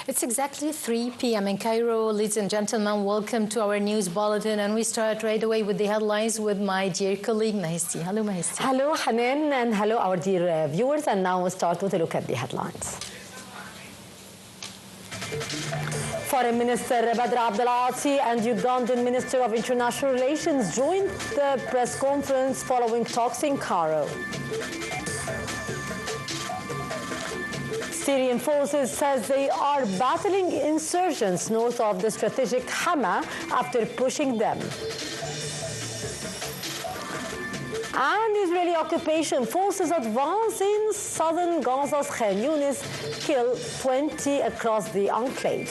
It's exactly 3 p.m. in Cairo. Ladies and gentlemen, welcome to our news bulletin. And we start right away with the headlines with my dear colleague, Mahisti. Hello, Mahisti. Hello, Hanan, and hello, our dear viewers. And now we start with a look at the headlines. Foreign Minister Badr Abdelati and Ugandan Minister of International Relations joined the press conference following talks in Cairo. Syrian forces says they are battling insurgents north of the strategic Hama after pushing them. And Israeli occupation forces advance in southern Gaza's Khan Yunis kill 20 across the enclave.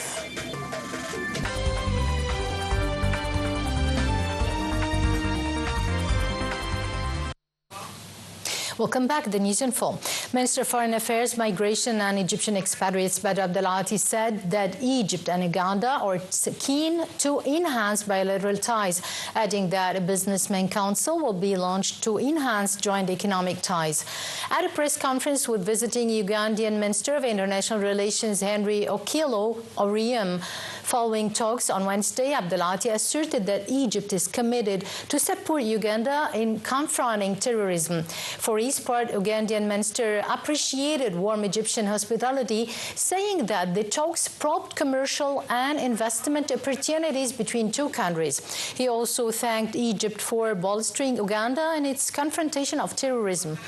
Welcome back. The news in full. Minister of Foreign Affairs, Migration and Egyptian Expatriates Badr Abdelati said that Egypt and Uganda are keen to enhance bilateral ties, adding that a businessman council will be launched to enhance joint economic ties. At a press conference with visiting Ugandan Minister of International Relations Henry Okello Oryem, following talks on Wednesday, Abdelati asserted that Egypt is committed to support Uganda in confronting terrorism. For his part, Ugandan minister appreciated warm Egyptian hospitality, saying that the talks probed commercial and investment opportunities between two countries. He also thanked Egypt for bolstering Uganda in its confrontation of terrorism,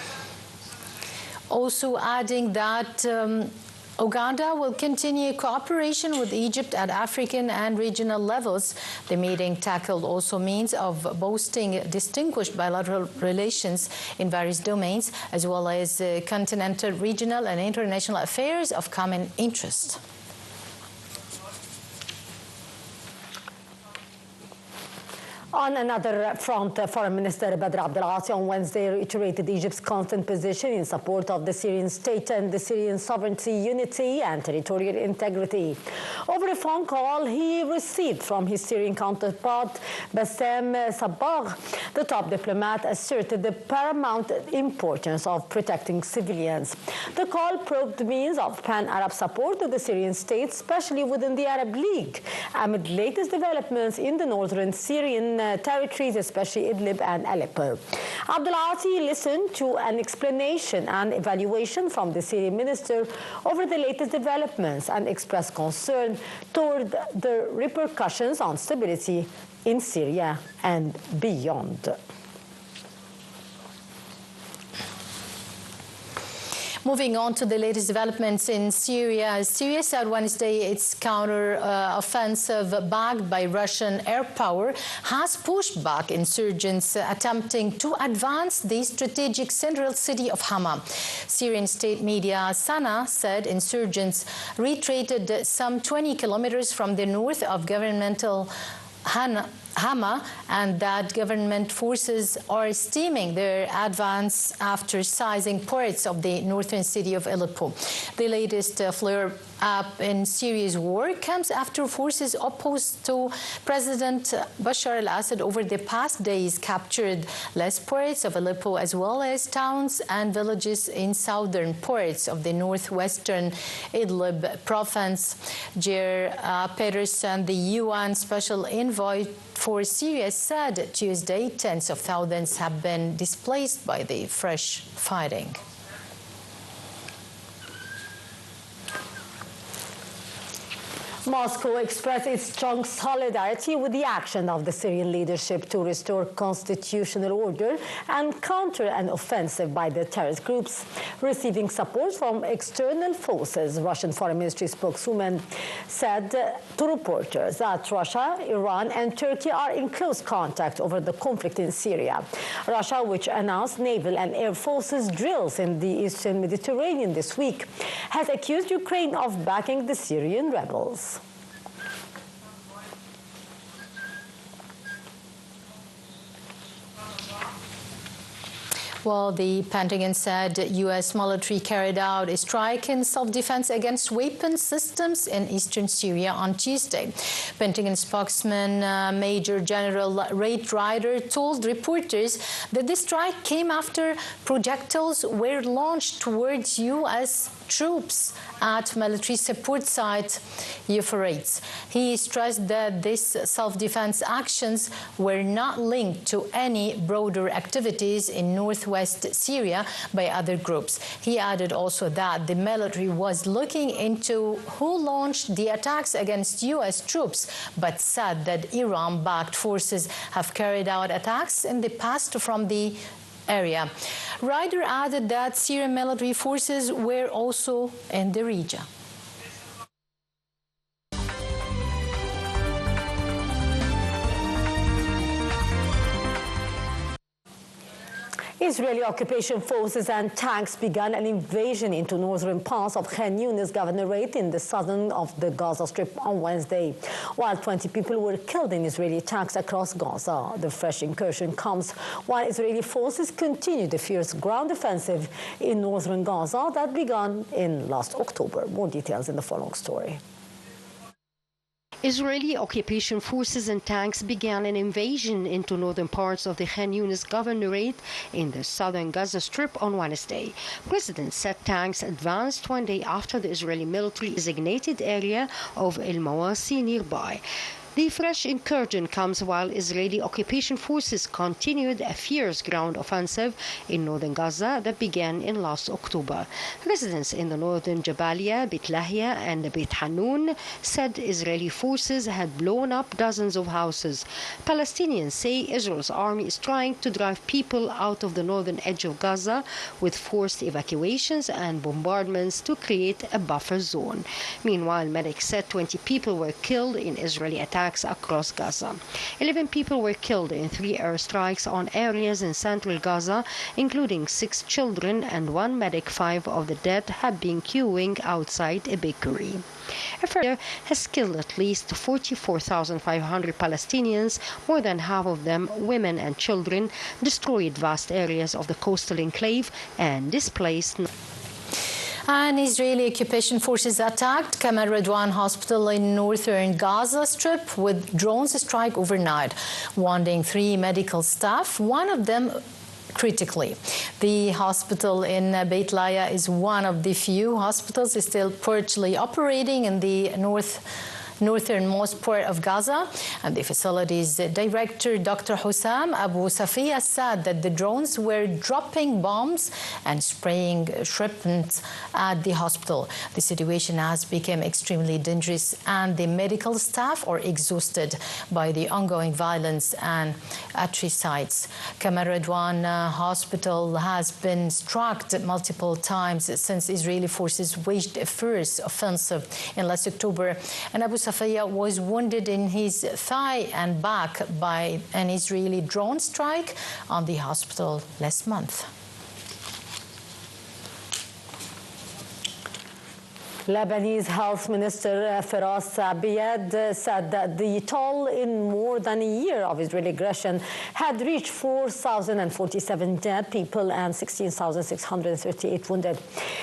also adding that Uganda will continue cooperation with Egypt at African and regional levels. The meeting tackled also means of boosting distinguished bilateral relations in various domains, as well as continental, regional, and international affairs of common interest. On another front, Foreign Minister Badr Abdelati on Wednesday reiterated Egypt's constant position in support of the Syrian state and the Syrian sovereignty, unity and territorial integrity. Over a phone call he received from his Syrian counterpart, Bassem Sabbagh, the top diplomat asserted the paramount importance of protecting civilians. The call probed the means of pan-Arab support to the Syrian state, especially within the Arab League, amid latest developments in the northern Syrian territories, especially Idlib and Aleppo. Abdelati listened to an explanation and evaluation from the Syrian minister over the latest developments and expressed concern toward the repercussions on stability in Syria and beyond. Moving on to the latest developments in Syria. Syria said Wednesday its counter-offensive backed by Russian air power has pushed back insurgents attempting to advance the strategic central city of Hama. Syrian state media Sana said insurgents retreated some 20 kilometers from the north of governmental Hama, and that government forces are stemming their advance after seizing parts of the northern city of Aleppo. The latest flare-up in Syria's war comes after forces opposed to President Bashar al-Assad over the past days captured less parts of Aleppo as well as towns and villages in southern parts of the northwestern Idlib province. Jair Pedersen, the UN Special Envoy for Syria, said Tuesday tens of thousands have been displaced by the fresh fighting. Moscow expressed its strong solidarity with the action of the Syrian leadership to restore constitutional order and counter an offensive by the terrorist groups, receiving support from external forces. Russian Foreign Ministry spokeswoman said to reporters that Russia, Iran and Turkey are in close contact over the conflict in Syria. Russia, which announced naval and air forces drills in the eastern Mediterranean this week, has accused Ukraine of backing the Syrian rebels. Well, the Pentagon said U.S. military carried out a strike in self-defense against weapon systems in eastern Syria on Tuesday. Pentagon spokesman Major General Ray Ryder told reporters that the strike came after projectiles were launched towards U.S. troops at military support site Euphrates. He stressed that these self-defense actions were not linked to any broader activities in northwest Syria by other groups. He added also that the military was looking into who launched the attacks against U.S. troops, but said that Iran-backed forces have carried out attacks in the past from the area. Ryder added that Syrian military forces were also in the region. Israeli occupation forces and tanks began an invasion into northern parts of Khan Yunis governorate in the southern of the Gaza Strip on Wednesday, while 20 people were killed in Israeli attacks across Gaza. The fresh incursion comes while Israeli forces continue the fierce ground offensive in northern Gaza that began in last October. More details in the following story. Israeli occupation forces and tanks began an invasion into northern parts of the Khan Yunis governorate in the southern Gaza Strip on Wednesday. Residents said tanks advanced one day after the Israeli military designated area of El Mawasi nearby. The fresh incursion comes while Israeli occupation forces continued a fierce ground offensive in northern Gaza that began in last October. Residents in the northern Jabalia, Bethlehem, and Beit Hanun said Israeli forces had blown up dozens of houses. Palestinians say Israel's army is trying to drive people out of the northern edge of Gaza with forced evacuations and bombardments to create a buffer zone. Meanwhile, medics said 20 people were killed in Israeli attacks across Gaza. 11 people were killed in 3 airstrikes on areas in central Gaza, including 6 children and 1 medic. 5 of the dead have been queuing outside a bakery. A fire has killed at least 44,500 Palestinians, more than half of them women and children, destroyed vast areas of the coastal enclave, and displaced. And Israeli occupation forces attacked Kamal Radwan Hospital in northern Gaza Strip with drones strike overnight, wounding 3 medical staff, one of them critically. The hospital in Beit Laia is one of the few hospitals still partially operating in the northernmost part of Gaza, and the facility's director, Dr. Hussam Abu Safiya, said that the drones were dropping bombs and spraying shrimps at the hospital. The situation has become extremely dangerous, and the medical staff are exhausted by the ongoing violence and atrocities. Kamal Radwan Hospital has been struck multiple times since Israeli forces waged a fierce offensive in last October, and Abu Safiya was wounded in his thigh and back by an Israeli drone strike on the hospital last month. Lebanese Health Minister Firas Abiad said that the toll in more than a year of Israeli aggression had reached 4,047 dead people and 16,638 wounded.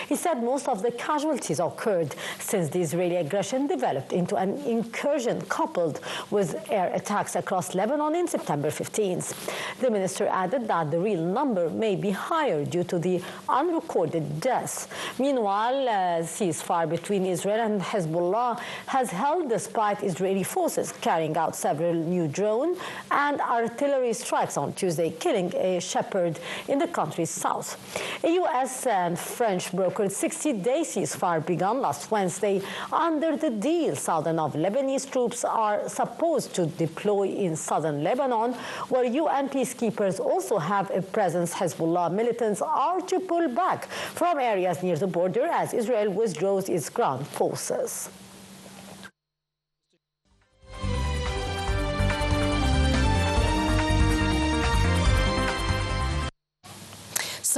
He said most of the casualties occurred since the Israeli aggression developed into an incursion coupled with air attacks across Lebanon in September 15th. The minister added that the real number may be higher due to the unrecorded deaths. Meanwhile, ceasefire between Israel and Hezbollah has held despite Israeli forces carrying out several new drone and artillery strikes on Tuesday, killing a shepherd in the country's south. A U.S. and French brokered 60-day ceasefire began last Wednesday under the deal. Thousands of Lebanese troops are supposed to deploy in southern Lebanon, where UN peacekeepers also have a presence. Hezbollah militants are to pull back from areas near the border as Israel withdraws its ground forces.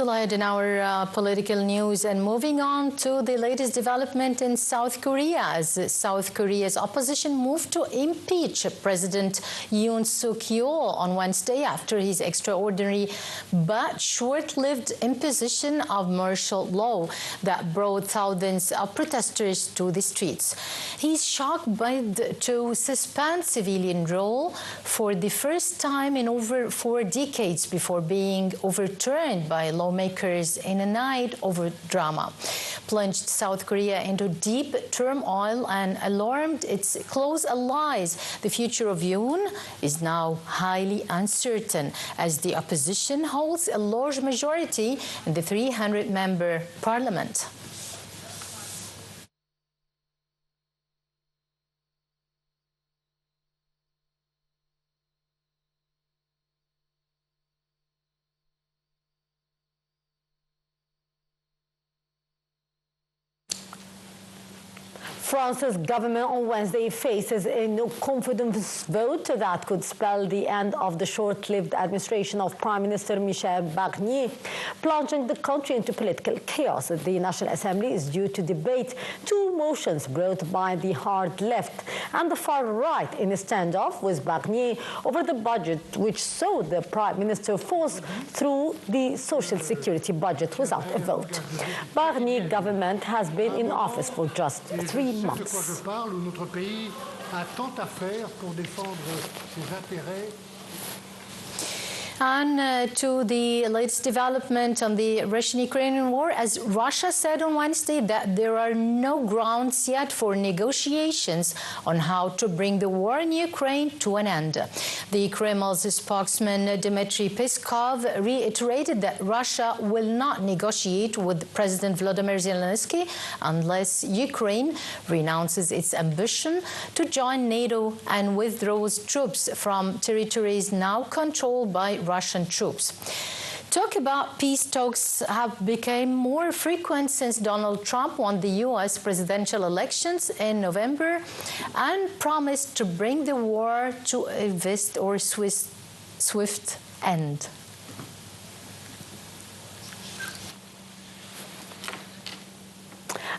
Still ahead in our political news and moving on to the latest development in South Korea as South Korea's opposition moved to impeach President Yoon Suk-yeol on Wednesday after his extraordinary but short-lived imposition of martial law that brought thousands of protesters to the streets. He's shocked to suspend civilian rule for the first time in over 4 decades before being overturned by lawmakers in a night over drama. Plunged South Korea into deep turmoil and alarmed its close allies, the future of Yoon is now highly uncertain as the opposition holds a large majority in the 300-member parliament. France's government on Wednesday faces a no-confidence vote that could spell the end of the short-lived administration of Prime Minister Michel Barnier, plunging the country into political chaos. The National Assembly is due to debate 2 motions brought by the hard left and the far right in a standoff with Barnier over the budget, which saw the Prime Minister force through the social security budget without a vote. Barnier government has been in office for just 3 months. De quoi je parle, où notre pays a tant à faire pour défendre ses intérêts. And to the latest development on the Russian-Ukrainian war, as Russia said on Wednesday that there are no grounds yet for negotiations on how to bring the war in Ukraine to an end. The Kremlin's spokesman Dmitry Peskov reiterated that Russia will not negotiate with President Volodymyr Zelensky unless Ukraine renounces its ambition to join NATO and withdraws troops from territories now controlled by Russian troops. Talk about peace talks have become more frequent since Donald Trump won the U.S. presidential elections in November and promised to bring the war to a swift end.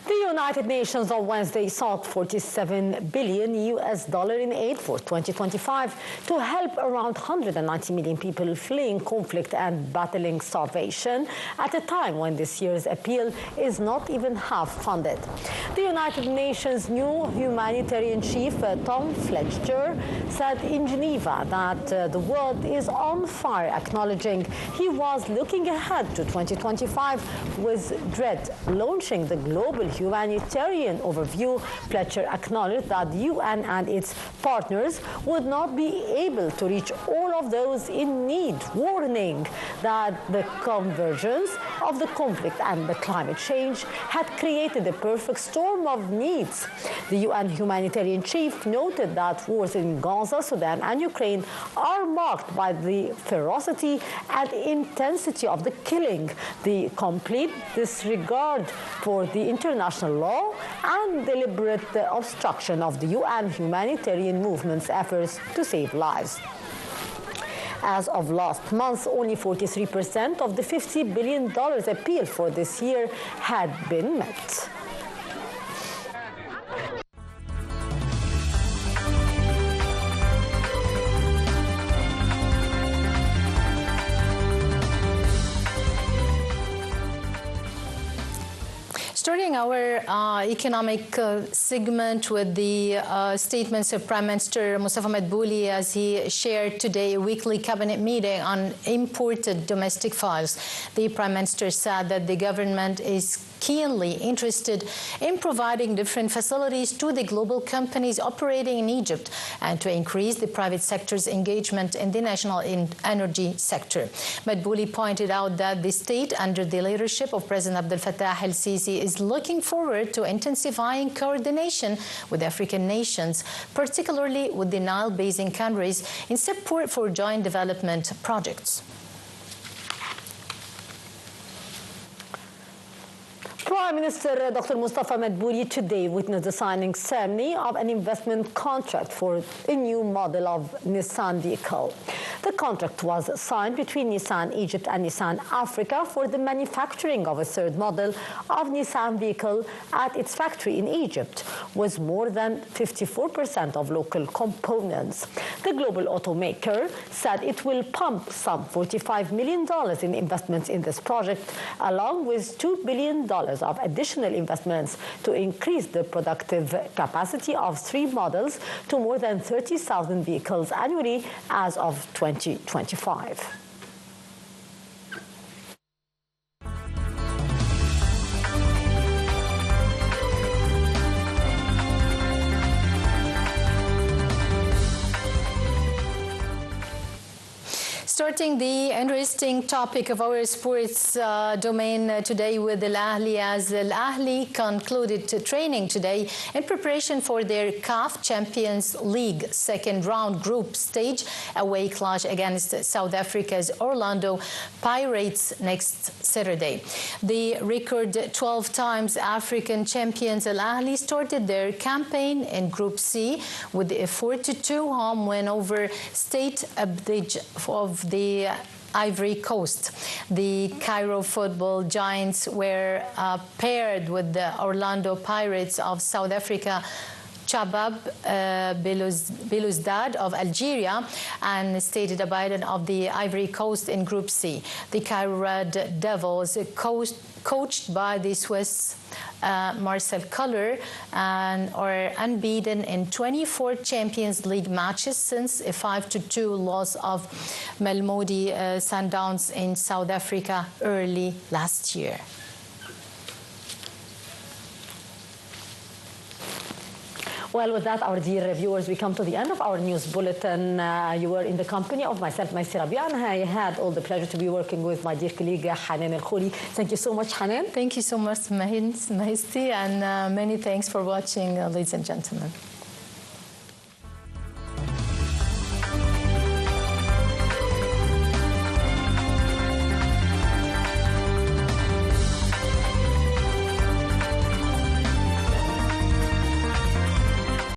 The United Nations on Wednesday sought $47 billion in aid for 2025 to help around 190 million people fleeing conflict and battling starvation at a time when this year's appeal is not even half funded. The United Nations new humanitarian chief, Tom Fletcher, said in Geneva that the world is on fire, acknowledging he was looking ahead to 2025 with dread. Launching the global humanitarian overview, Fletcher acknowledged that the UN and its partners would not be able to reach all of those in need, warning that the convergence of the conflict and the climate change had created a perfect storm of needs. The UN humanitarian chief noted that wars in Gaza, Sudan, and Ukraine are marked by the ferocity and intensity of the killing, the complete disregard for the international law, and deliberate obstruction of the UN humanitarian movement's efforts to save lives. As of last month, only 43% of the $50 billion appeal for this year had been met. Starting our economic segment with the statements of Prime Minister Mustafa Madbouli as he shared today a weekly cabinet meeting on imported domestic files. The Prime Minister said that the government is keenly interested in providing different facilities to the global companies operating in Egypt and to increase the private sector's engagement in the national energy sector. Madbouli pointed out that the state, under the leadership of President Abdel Fattah el-Sisi, is looking forward to intensifying coordination with African nations, particularly with the Nile Basin countries, in support for joint development projects. Prime Minister Dr. Mustafa Madbouli today witnessed the signing ceremony of an investment contract for a new model of Nissan vehicle. The contract was signed between Nissan Egypt and Nissan Africa for the manufacturing of a third model of Nissan vehicle at its factory in Egypt, with more than 54% of local components. The global automaker said it will pump some $45 million in investments in this project, along with $2 billion of additional investments to increase the productive capacity of 3 models to more than 30,000 vehicles annually as of 2025. Starting the interesting topic of our sports domain today with Al-Ahli, as Al-Ahli concluded training today in preparation for their CAF Champions League second round group stage away clash against South Africa's Orlando Pirates next Saturday. The record 12 times African champions Al-Ahli started their campaign in Group C with a 4-2 home win over State Abidjan of the Ivory Coast. The Cairo football giants were paired with the Orlando Pirates of South Africa, Chabab Belouizdad of Algeria, and State Abidjan of the Ivory Coast in Group C. The Cairo Red Devils, coached by the Swiss Marcel Koller, are unbeaten in 24 Champions League matches since a 5-2 loss of Mamelodi Sundowns in South Africa early last year. Well, with that, our dear viewers, we come to the end of our news bulletin. You were in the company of myself, Rabia, and I had all the pleasure to be working with my dear colleague, Hanan El-Khouli. Thank you so much, Hanan. Thank you so much, Mahisti, and many thanks for watching, ladies and gentlemen.